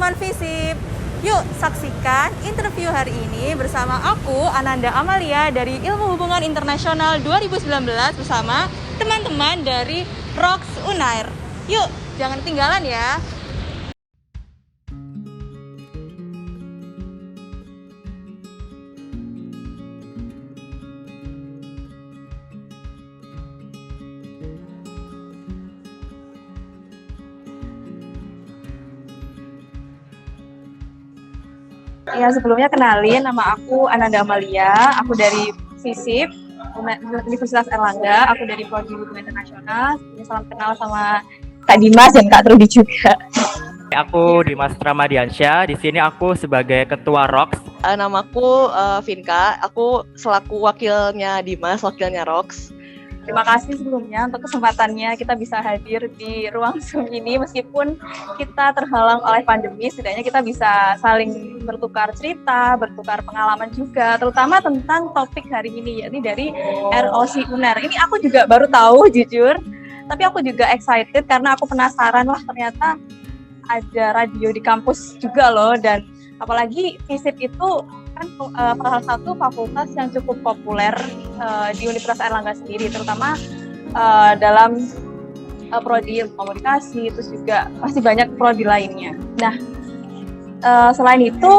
teman-teman FISIP. Yuk saksikan interview hari ini bersama aku Ananda Amalia dari Ilmu Hubungan Internasional 2019 bersama teman-teman dari ROX Unair. Yuk jangan ketinggalan ya. Ya, sebelumnya kenalin, nama aku Ananda Amalia, aku dari FISIP, Universitas Airlangga, aku dari Prodi Hubungan Internasional. Salam kenal sama Kak Dimas dan Kak Trudy juga. Aku Dimas Ramadiansyah, di sini aku sebagai Ketua ROX. Namaku Vinka, aku selaku wakilnya Dimas, wakilnya ROX. Terima kasih sebelumnya untuk kesempatannya kita bisa hadir di ruang Zoom ini meskipun kita terhalang oleh pandemi, setidaknya kita bisa saling bertukar cerita, bertukar pengalaman juga, terutama tentang topik hari ini, yakni dari ROC Unair. Ini aku juga baru tahu jujur, tapi aku juga excited karena aku penasaran, wah ternyata ada radio di kampus juga loh, dan apalagi FISIP itu kan salah satu fakultas yang cukup populer di Universitas Airlangga sendiri, terutama dalam prodi komunikasi, terus juga masih banyak prodi lainnya. Nah, selain itu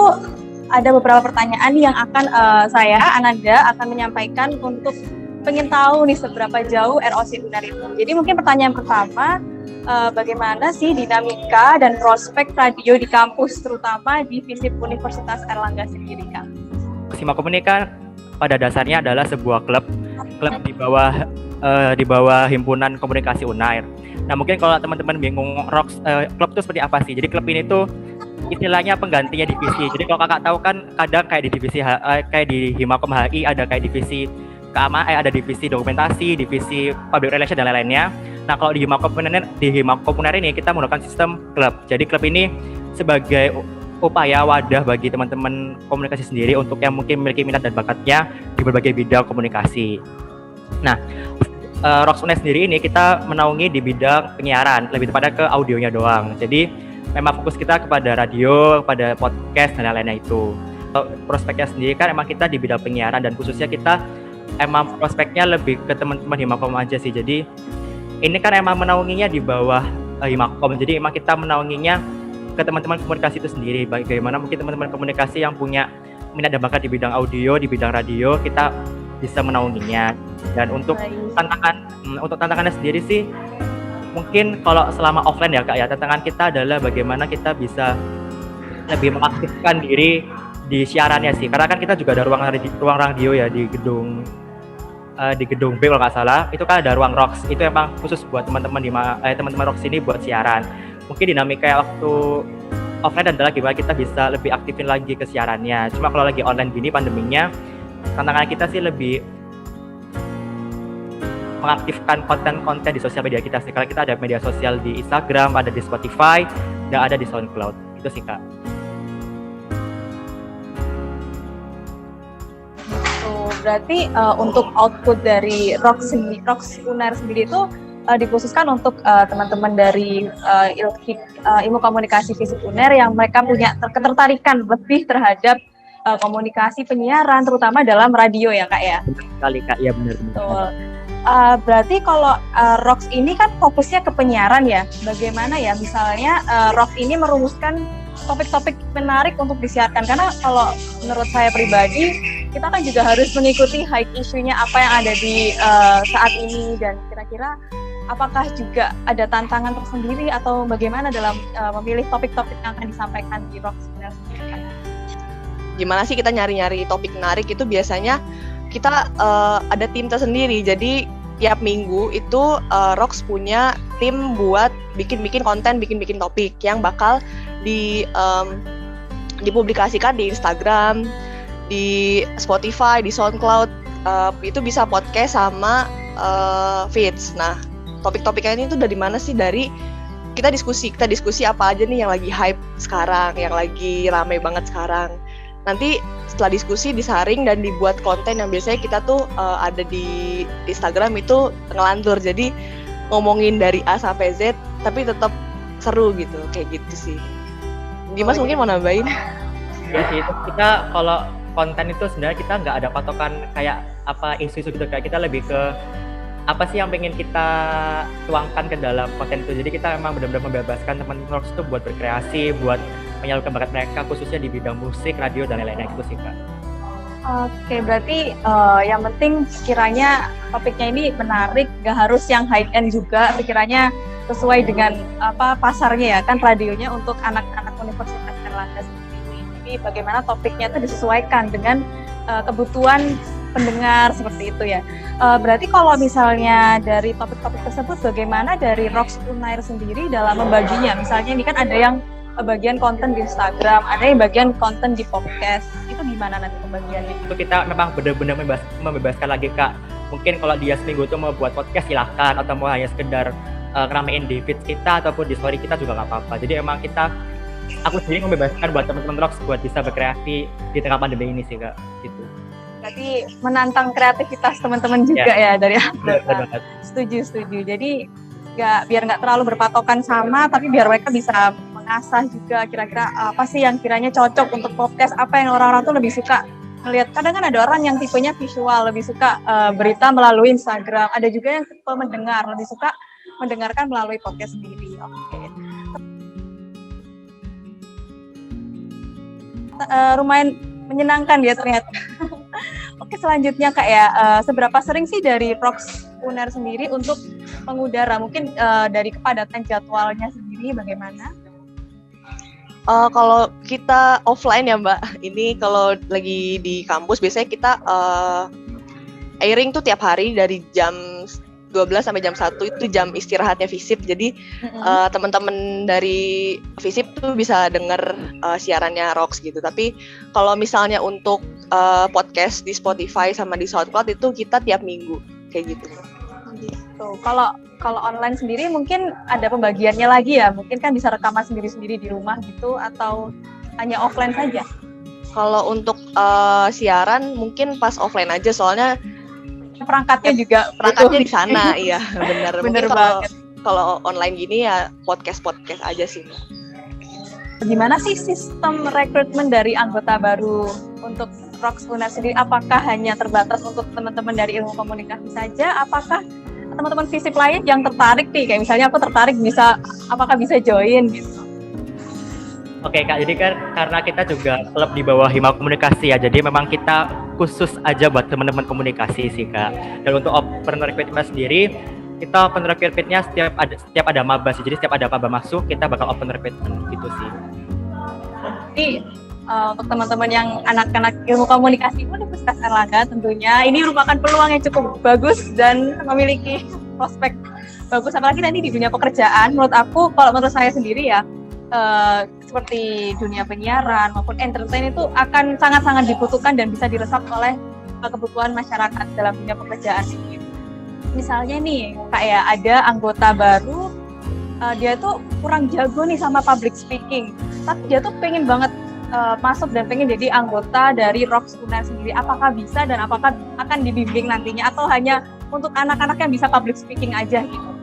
ada beberapa pertanyaan yang akan saya, Ananda, akan menyampaikan untuk pengen tahu nih seberapa jauh ROC Unair itu. Jadi mungkin pertanyaan pertama, bagaimana sih dinamika dan prospek radio di kampus, terutama di FISIP Universitas Airlangga sendiri, Kak? Simakomunika pada dasarnya adalah sebuah klub di bawah himpunan komunikasi Unair. Nah mungkin kalau teman-teman bingung ROX klub itu seperti apa sih? Jadi klub ini tuh istilahnya penggantinya divisi. Jadi kalau kakak tahu kan kadang kayak di divisi kayak di Himakom HI ada kayak divisi keamanan, ada divisi dokumentasi, divisi public relation dan lain-lainnya. Nah kalau di Himakom Unair ini kita menggunakan sistem klub. Jadi klub ini sebagai upaya wadah bagi teman-teman komunikasi sendiri untuk yang mungkin memiliki minat dan bakatnya di berbagai bidang komunikasi. Nah, ROX Unair sendiri ini kita menaungi di bidang penyiaran, lebih tepat ke audionya doang. Jadi memang fokus kita kepada radio, kepada podcast dan lain-lainnya itu. Prospeknya sendiri kan emang kita di bidang penyiaran dan khususnya kita emang prospeknya lebih ke teman-teman Himakom aja sih. Jadi ini kan emang menaunginya di bawah Himakom. Jadi emang kita menaunginya ke teman-teman komunikasi itu sendiri. Bagaimana mungkin teman-teman komunikasi yang punya minat dan bakat di bidang audio, di bidang radio, kita bisa menaunginya. Dan untuk tantangannya sendiri sih, mungkin kalau selama offline ya Kak ya, tantangan kita adalah bagaimana kita bisa lebih mengaktifkan diri di siarannya sih. Karena kan kita juga ada ruang radio ya di gedung B kalau nggak salah. Itu kan ada ruang ROX. Itu emang khusus buat teman-teman teman-teman ROX ini buat siaran. Mungkin dinamika waktu offline adalah gimana kita bisa lebih aktifin lagi ke siarannya. Cuma kalau lagi online gini pandeminya, tantangan kita sih lebih mengaktifkan konten-konten di sosial media kita sih. Karena kita ada media sosial di Instagram, ada di Spotify, dan ada di SoundCloud. Itu sih Kak. Berarti untuk output dari ROX Unair sendiri itu dikhususkan untuk teman-teman dari ilmu komunikasi FISIP Unair yang mereka punya ketertarikan lebih terhadap komunikasi penyiaran, terutama dalam radio ya Kak ya? Benar sekali Kak, ya benar. Berarti kalau ROX ini kan fokusnya ke penyiaran ya, bagaimana ya misalnya ROX ini merumuskan topik-topik menarik untuk disiarkan, karena kalau menurut saya pribadi kita kan juga harus mengikuti high issue-nya apa yang ada di saat ini, dan kira-kira apakah juga ada tantangan tersendiri atau bagaimana dalam memilih topik-topik yang akan disampaikan di ROX Unair sendiri? Gimana sih kita nyari-nyari topik menarik itu biasanya kita ada tim tersendiri. Jadi tiap minggu itu ROX punya tim buat bikin konten, bikin topik yang bakal dipublikasikan di Instagram, di Spotify, di SoundCloud, itu bisa podcast sama feeds. Nah, topik-topiknya ini tuh dari mana sih? Dari kita diskusi apa aja nih yang lagi hype sekarang, yang lagi rame banget sekarang. Nanti setelah diskusi disaring dan dibuat konten yang biasanya kita tuh ada di Instagram itu ngelantur. Jadi ngomongin dari A sampai Z tapi tetap seru gitu, kayak gitu sih. Dimas mungkin mau nambahin? Ya sih, itu kita kalau konten itu sebenarnya kita nggak ada patokan kayak apa isu-isu gitu, kayak kita lebih ke apa sih yang pengen kita tuangkan ke dalam konten itu. Jadi kita memang benar-benar membebaskan teman-teman Rocks itu buat berkreasi, buat menyalurkan bakat mereka khususnya di bidang musik, radio dan lain-lainnya itu sih Kak. Oke, berarti yang penting sekiranya topiknya ini menarik, gak harus yang high end juga, sekiranya sesuai dengan apa pasarnya ya, kan radionya untuk anak-anak Universitas Airlangga seperti ini. Jadi bagaimana topiknya itu disesuaikan dengan kebutuhan pendengar seperti itu ya. Berarti kalau misalnya dari topik-topik tersebut, bagaimana dari Rocks Unair sendiri dalam membaginya? Misalnya ini kan ada yang bagian konten di Instagram, ada yang bagian konten di podcast. Itu gimana nanti pembagiannya? Itu kita memang benar-benar membebaskan lagi Kak. Mungkin kalau dia seminggu itu mau buat podcast silahkan, atau mau hanya sekedar ngeramein di feed kita ataupun di story kita juga nggak apa-apa. Jadi emang aku sendiri membebaskan buat teman-teman Rocks buat bisa berkreasi di tengah pandemi ini sih Kak. Gitu. Berarti menantang kreativitas teman-teman juga ya dari Benar. Setuju. Jadi biar nggak terlalu berpatokan sama, tapi biar mereka bisa mengasah juga kira-kira apa sih yang kiranya cocok untuk podcast, apa yang orang-orang tuh lebih suka ngelihat. Kadang kan ada orang yang tipenya visual, lebih suka berita melalui Instagram, ada juga yang tipe mendengar, lebih suka mendengarkan melalui podcast sendiri. Oke. Lumayan menyenangkan ya ternyata. Oke, selanjutnya Kak ya, seberapa sering sih dari Rocks Unair sendiri untuk mengudara? Mungkin dari kepadatan jadwalnya sendiri bagaimana? Kalau kita offline ya Mbak, ini kalau lagi di kampus biasanya kita airing tuh tiap hari dari jam 12 sampai jam 1 itu jam istirahatnya FISIP. Jadi teman-teman dari FISIP tuh bisa denger siarannya Rocks gitu. Tapi kalau misalnya untuk podcast di Spotify sama di SoundCloud itu kita tiap minggu kayak gitu. Gitu. Kalau online sendiri mungkin ada pembagiannya lagi ya. Mungkin kan bisa rekaman sendiri-sendiri di rumah gitu, atau hanya offline saja? Kalau untuk siaran mungkin pas offline aja, soalnya Perangkatnya juga perangkatnya di sana. Iya, benar. Bener Mungkin banget. kalau online gini ya podcast aja sih. Gimana sih sistem rekrutmen dari anggota baru untuk Rocks Unair sendiri? Apakah hanya terbatas untuk teman-teman dari ilmu komunikasi saja? Apakah teman-teman FISIP lain yang tertarik nih? Kayak misalnya aku tertarik, apakah bisa join gitu? Oke Kak, jadi kan karena kita juga klub di bawah Hima Komunikasi ya, jadi memang kita khusus aja buat teman-teman komunikasi sih Kak. Dan untuk open recruitment sendiri, kita open recruitment-nya setiap ada maba sih, jadi setiap ada maba masuk, kita bakal open recruitment gitu sih. Jadi untuk teman-teman yang anak-anak ilmu komunikasi Universitas Airlangga tentunya ini merupakan peluang yang cukup bagus dan memiliki prospek bagus, apalagi nanti di dunia pekerjaan. Menurut saya sendiri ya, seperti dunia penyiaran maupun entertain itu akan sangat-sangat dibutuhkan dan bisa diresap oleh kebutuhan masyarakat dalam dunia pekerjaan ini. Misalnya nih, kayak ada anggota baru, dia tuh kurang jago nih sama public speaking, tapi dia tuh pengen banget masuk dan pengen jadi anggota dari Rocks Unair sendiri. Apakah bisa dan apakah akan dibimbing nantinya, atau hanya untuk anak-anak yang bisa public speaking aja gitu?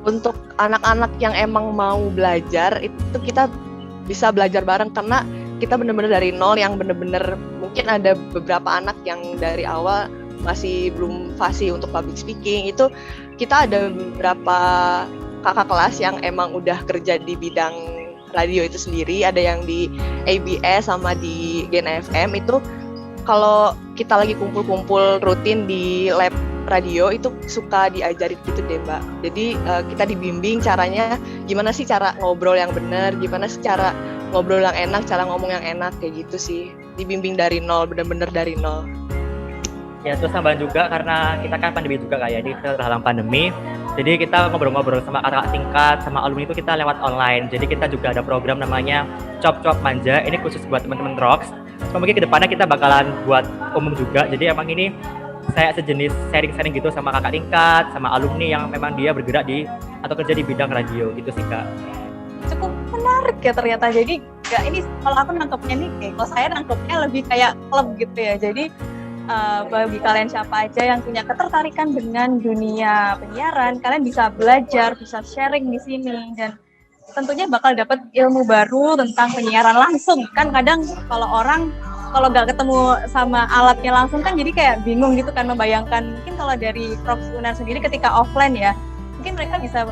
Untuk anak-anak yang emang mau belajar itu kita bisa belajar bareng, karena kita benar-benar dari nol, yang benar-benar mungkin ada beberapa anak yang dari awal masih belum fasih untuk public speaking. Itu kita ada beberapa kakak kelas yang emang udah kerja di bidang radio itu sendiri, ada yang di ABS sama di Gen FM. Itu kalau kita lagi kumpul-kumpul rutin di lab radio itu suka diajarin gitu deh Mbak. Jadi kita dibimbing caranya gimana sih cara ngobrol yang benar, gimana sih cara ngobrol yang enak, cara ngomong yang enak, kayak gitu sih. Dibimbing dari nol, benar-benar dari nol. Ya terus tambahan juga karena kita kan pandemi juga kayak di terhalang pandemi. Jadi kita ngobrol-ngobrol sama kakak tingkat, sama alumni itu kita lewat online. Jadi kita juga ada program namanya Cop Manja. Ini khusus buat teman-teman Rocks. So, mungkin kedepannya kita bakalan buat umum juga. Jadi emang ini saya sejenis sharing-sharing gitu sama kakak tingkat, sama alumni yang memang dia bergerak di atau kerja di bidang radio gitu sih Kak. Cukup menarik ya ternyata. Jadi ini kalau aku nangkepnya nih, kalau saya nangkepnya lebih kayak klub gitu ya. Jadi bagi kalian siapa aja yang punya ketertarikan dengan dunia penyiaran, kalian bisa belajar, bisa sharing di sini, dan tentunya bakal dapat ilmu baru tentang penyiaran langsung. Kan kadang kalau nggak ketemu sama alatnya langsung kan jadi kayak bingung gitu kan membayangkan. Mungkin kalau dari Prof Unar sendiri ketika offline ya, mungkin mereka bisa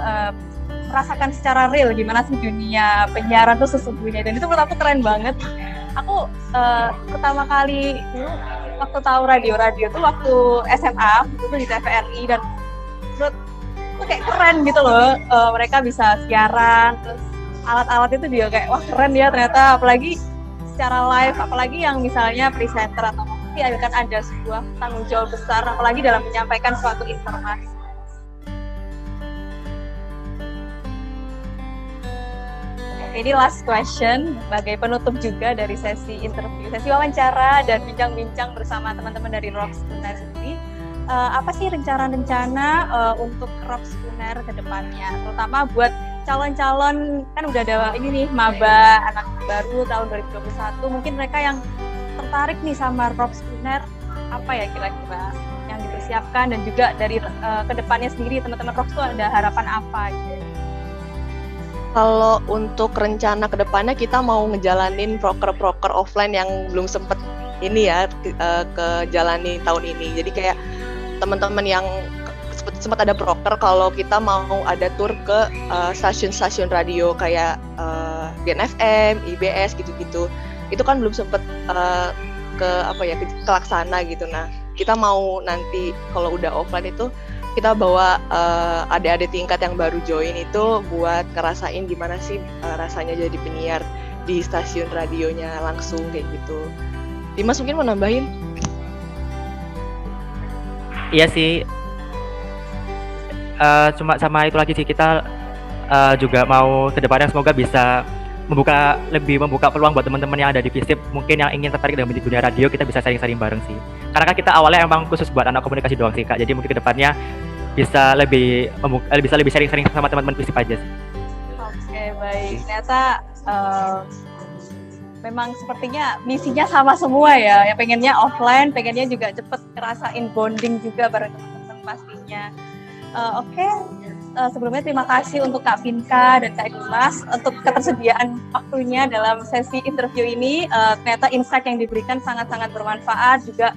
merasakan secara real gimana sih dunia penyiaran tuh sesungguhnya, dan itu menurut aku keren banget. Aku pertama kali waktu tahu radio tuh waktu SMA itu di TVRI, dan menurut itu kayak keren gitu loh. Mereka bisa siaran, terus alat-alat itu juga kayak wah keren ya ternyata, apalagi secara live, apalagi yang misalnya presenter atau pasti akan ada sebuah tanggung jawab besar, apalagi dalam menyampaikan suatu informasi. Ini last question sebagai penutup juga dari sesi interview, sesi wawancara dan bincang-bincang bersama teman-teman dari Rocks Unair sendiri. Apa sih rencana-rencana untuk Rocks Unair ke depannya, terutama buat calon-calon, kan udah ada ini nih maba anak baru tahun 2021, mungkin mereka yang tertarik nih sama Rocks Unair, apa ya kira-kira yang dipersiapkan, dan juga dari kedepannya sendiri teman-teman Rocks tuh ada harapan apa gitu? Kalau untuk rencana kedepannya kita mau ngejalanin proker-proker offline yang belum sempet ini ya kejalani tahun ini. Jadi kayak teman-teman yang sempat ada proker, kalau kita mau ada tour ke stasiun-stasiun radio kayak Gen FM, IBS gitu-gitu. Itu kan belum sempet kelaksana gitu. Nah, kita mau nanti kalau udah offline itu kita bawa adik-adik tingkat yang baru join itu buat ngerasain gimana sih rasanya jadi penyiar di stasiun radionya langsung kayak gitu. Dimas mungkin mau nambahin? Iya sih, cuma sama itu lagi sih, kita juga mau kedepannya semoga bisa membuka peluang buat teman-teman yang ada di FISIP, mungkin yang ingin tertarik dengan dunia radio, kita bisa sharing-sharing bareng sih. Karena kan kita awalnya emang khusus buat anak komunikasi doang sih Kak, jadi mungkin kedepannya bisa lebih sharing-sharing sama teman-teman FISIP aja sih. Oke, baik. Ternyata memang sepertinya misinya sama semua ya. Yang pengennya offline, pengennya juga cepet ngerasain bonding juga bareng teman-teman pastinya. Oke. Sebelumnya terima kasih untuk Kak Pinka dan Kak Dimas untuk ketersediaan waktunya dalam sesi interview ini. Ternyata insight yang diberikan sangat-sangat bermanfaat, juga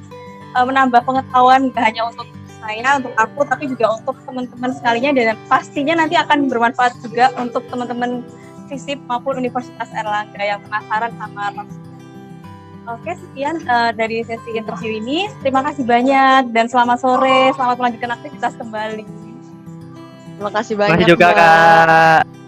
menambah pengetahuan gak hanya untuk saya, untuk aku, tapi juga untuk teman-teman sekalinya, dan pastinya nanti akan bermanfaat juga untuk teman-teman FISIP maupun Universitas Airlangga yang penasaran sama Rocks. Oke, sekian dari sesi interview ini. Terima kasih banyak dan selamat sore, selamat melanjutkan aktivitas kembali. Terima kasih banyak. Terima kasih juga Kak.